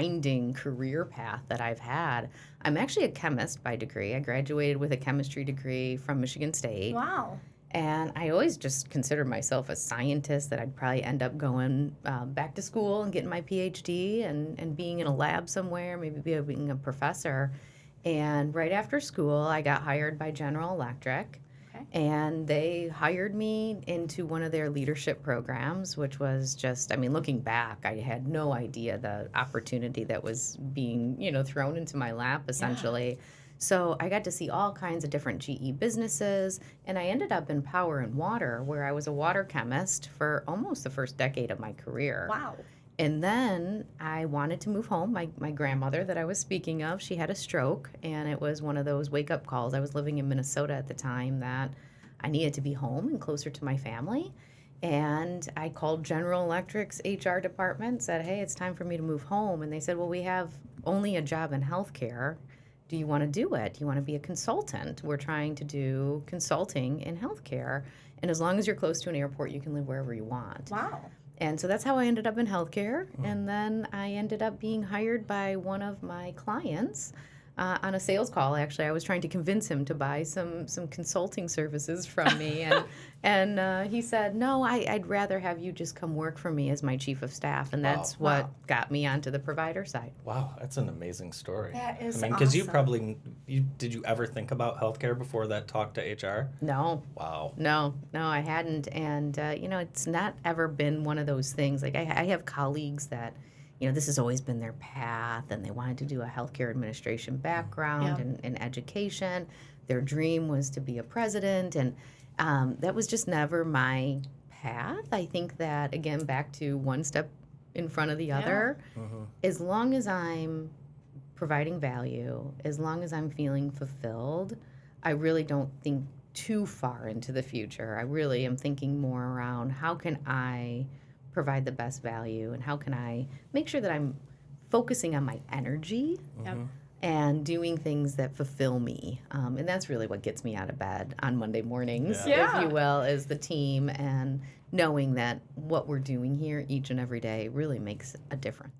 winding career path that I've had. I'm actually a chemist by degree. I graduated with a chemistry degree from Michigan State. Wow. And I always just considered myself a scientist, that I'd probably end up going back to school and getting my PhD and being in a lab somewhere, maybe being a professor. And right after school, I got hired by General Electric. Okay. And they hired me into one of their leadership programs, which was just, I mean, looking back, I had no idea the opportunity that was being, thrown into my lap, essentially. Yeah. So I got to see all kinds of different GE businesses, and I ended up in power and water, where I was a water chemist for almost the first decade of my career. Wow. And then I wanted to move home. My grandmother that I was speaking of, she had a stroke, and it was one of those wake-up calls. I was living in Minnesota at the time, that I needed to be home and closer to my family. And I called General Electric's HR department, said, hey, it's time for me to move home. And they said, well, we have only a job in healthcare. Do you want to do it? Do you want to be a consultant? We're trying to do consulting in healthcare. And as long as you're close to an airport, you can live wherever you want. Wow. And so that's how I ended up in healthcare. And then I ended up being hired by one of my clients on a sales call. Actually, I was trying to convince him to buy some consulting services from me. And he said, no, I'd rather have you just come work for me as my chief of staff. And that's what got me onto the provider side. Wow, that's an amazing story. That is because awesome. did you ever think about healthcare before that talk to HR? No. Wow. No, I hadn't. And, it's not ever been one of those things. Like, I have colleagues that, this has always been their path, and they wanted to do a healthcare administration background and education. Their dream was to be a president, and that was just never my path. I think that, again, back to one step in front of the other, as long as I'm providing value, as long as I'm feeling fulfilled, I really don't think too far into the future. I really am thinking more around, how can I provide the best value, and how can I make sure that I'm focusing on my energy and doing things that fulfill me. And that's really what gets me out of bed on Monday mornings, if you will, is the team, and knowing that what we're doing here each and every day really makes a difference.